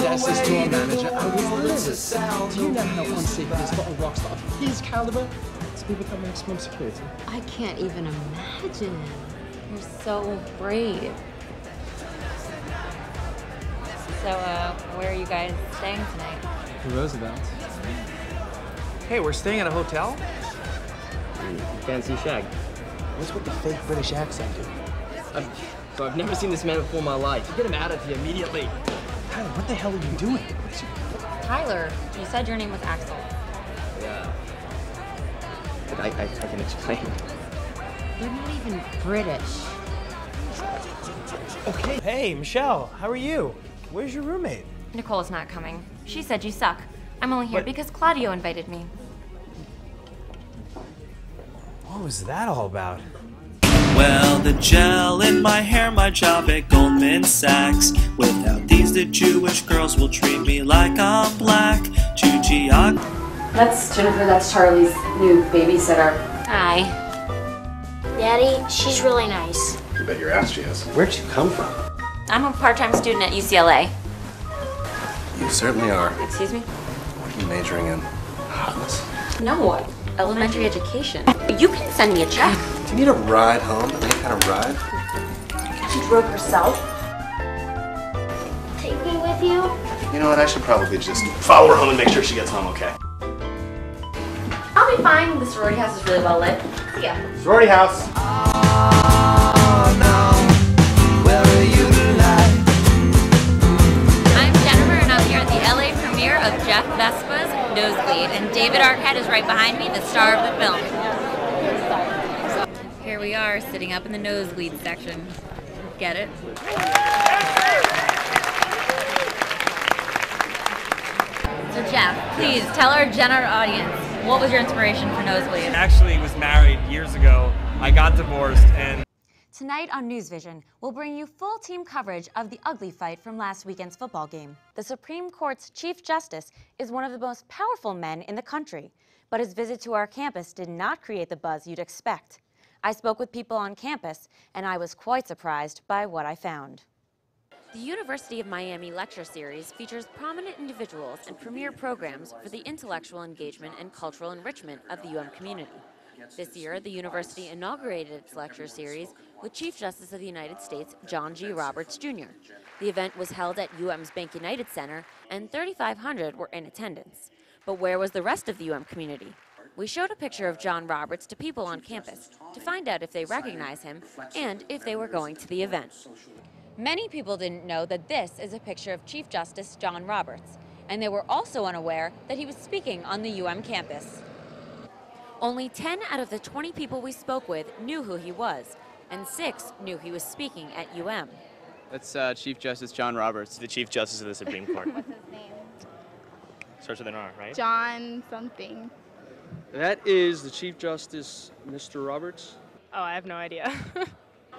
That's his tour manager. I was livid. Do you know how unsafe it is for a rock star of his caliber to be becoming maximum security? I can't even imagine. You're so brave. So, where are you guys staying tonight? The Roosevelt. Hey, we're staying at a hotel? Fancy shag. What's with the fake British accent, dude? So I've never seen this man before in my life. Get him out of here immediately. Tyler, what the hell are you doing? Tyler, you said your name was Axel. Yeah. But I can explain. You're not even British. Okay. Hey, Michelle, how are you? Where's your roommate? Nicole's not coming. She said you suck. I'm only here because Claudio invited me. What was that all about? Well, the gel in my hair, my job at Goldman Sachs. Without these, the Jewish girls will treat me like I'm black. That's Jenifer, that's Charlie's new babysitter. Hi. Daddy, she's really nice. You bet your ass she is. Where'd you come from? I'm a part-time student at UCLA. You certainly are. Excuse me? What are you majoring in? Hotness? No, elementary education. You can send me a check. Do you need a ride home? Any kind of ride? She drove herself. Take me with you? You know what? I should probably just follow her home and make sure she gets home okay. I'll be fine. The sorority house is really well lit. See ya. Sorority house. I'm Jenifer, and I'm here at the LA premiere of Jeff Vespa's Nosebleed, and David Arquette is right behind me, the star of the film. Here we are, sitting up in the nosebleed section. Get it? So Jeff, please tell our general audience, what was your inspiration for Nosebleed? Actually was married years ago. I got divorced and... Tonight on News Vision, we'll bring you full team coverage of the ugly fight from last weekend's football game. The Supreme Court's Chief Justice is one of the most powerful men in the country, but his visit to our campus did not create the buzz you'd expect. I spoke with people on campus, and I was quite surprised by what I found. The University of Miami Lecture Series features prominent individuals and premier programs for the intellectual engagement and cultural enrichment of the UM community. This year, the university inaugurated its lecture series with Chief Justice of the United States, John G. Roberts, Jr. The event was held at UM's Bank United Center, and 3,500 were in attendance. But where was the rest of the UM community? We showed a picture of John Roberts to people on campus to find out if they recognize him and if they were going to the event. Many people didn't know that this is a picture of Chief Justice John Roberts, and they were also unaware that he was speaking on the UM campus. Only 10 out of the 20 people we spoke with knew who he was, and 6 knew he was speaking at UM. That's Chief Justice John Roberts, the Chief Justice of the Supreme Court. What's his name? Starts with an R, right? John something. That is the Chief Justice, Mr. Roberts. Oh, I have no idea.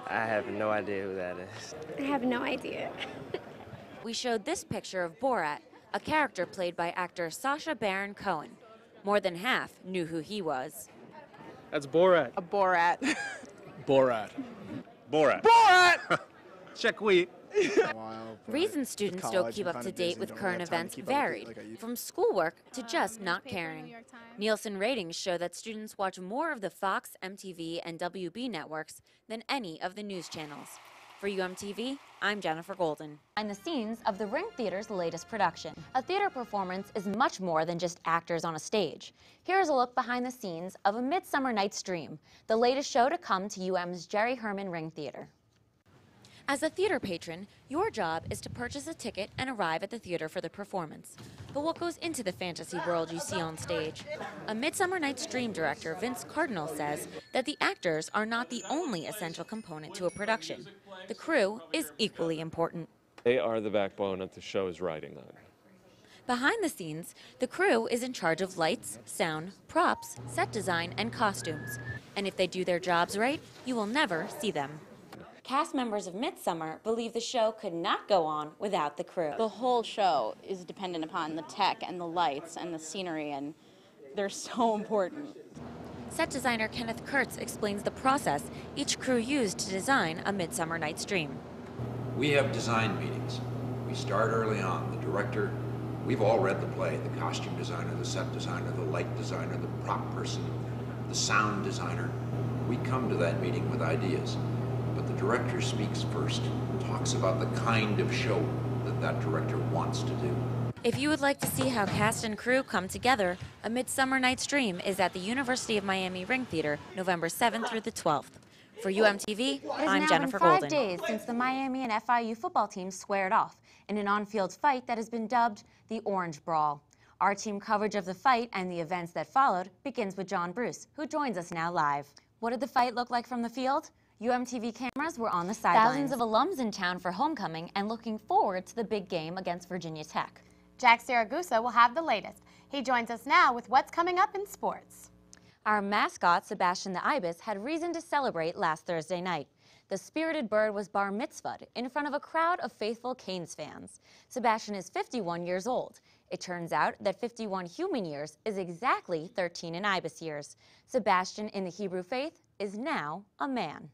I have no idea who that is. I have no idea. We showed this picture of Borat, a character played by actor Sacha Baron Cohen. More than half knew who he was. That's Borat. A Borat. Borat. Borat. Borat! Check we. Reasons students don't keep up to date with current events varied, from schoolwork to just not caring. Nielsen ratings show that students watch more of the Fox, MTV, and WB networks than any of the news channels. For UMTV, I'm Jenifer Golden. Behind the scenes of the Ring Theater's latest production. A theater performance is much more than just actors on a stage. Here's a look behind the scenes of A Midsummer Night's Dream, the latest show to come to UM's Jerry Herman Ring Theater. As a theater patron, your job is to purchase a ticket and arrive at the theater for the performance. But what goes into the fantasy world you see on stage? A Midsummer Night's Dream director, Vince Cardinal, says that the actors are not the only essential component to a production. The crew is equally important. They are the backbone that the show is riding on. Behind the scenes, the crew is in charge of lights, sound, props, set design, and costumes. And if they do their jobs right, you will never see them. Cast members of Midsummer believe the show could not go on without the crew. The whole show is dependent upon the tech and the lights and the scenery, and they're so important. Set designer Kenneth Kurtz explains the process each crew used to design A Midsummer Night's Dream. We have design meetings. We start early on. The director, we've all read the play, the costume designer, the set designer, the light designer, the prop person, the sound designer. We come to that meeting with ideas, but the director speaks first, talks about the kind of show that director wants to do. If you would like to see how cast and crew come together, A Midsummer Night's Dream is at the University of Miami Ring Theater, November 7th through the 12th. For UMTV, I'm Jenifer Golden. It's now been 5 days since the Miami and FIU football teams squared off in an on-field fight that has been dubbed the Orange Brawl. Our team coverage of the fight and the events that followed begins with John Bruce, who joins us now live. What did the fight look like from the field? UMTV cameras were on the sidelines. Thousands of alums in town for homecoming and looking forward to the big game against Virginia Tech. Jack Saragusa will have the latest. He joins us now with what's coming up in sports. Our mascot, Sebastian the Ibis, had reason to celebrate last Thursday night. The spirited bird was bar mitzvahed in front of a crowd of faithful Canes fans. Sebastian is 51 years old. It turns out that 51 human years is exactly 13 in Ibis years. Sebastian, in the Hebrew faith, is now a man.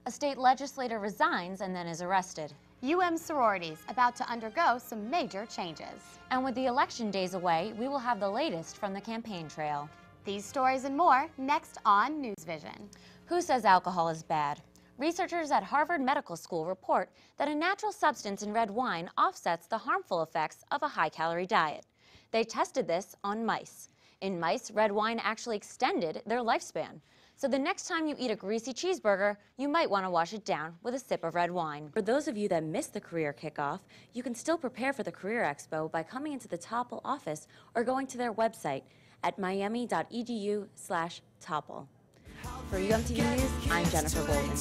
A state legislator resigns and then is arrested. sororities about to undergo some major changes. And with the election days away, we will have the latest from the campaign trail. These stories and more next on News Vision. Who says alcohol is bad? Researchers at Harvard Medical School report that a natural substance in red wine offsets the harmful effects of a high-calorie diet. They tested this on mice. In mice, red wine actually extended their lifespan. So the next time you eat a greasy cheeseburger, you might want to wash it down with a sip of red wine. For those of you that missed the career kickoff, you can still prepare for the Career Expo by coming into the Topple office or going to their website at miami.edu/Topple. For UMTV News, I'm Jenifer Golden.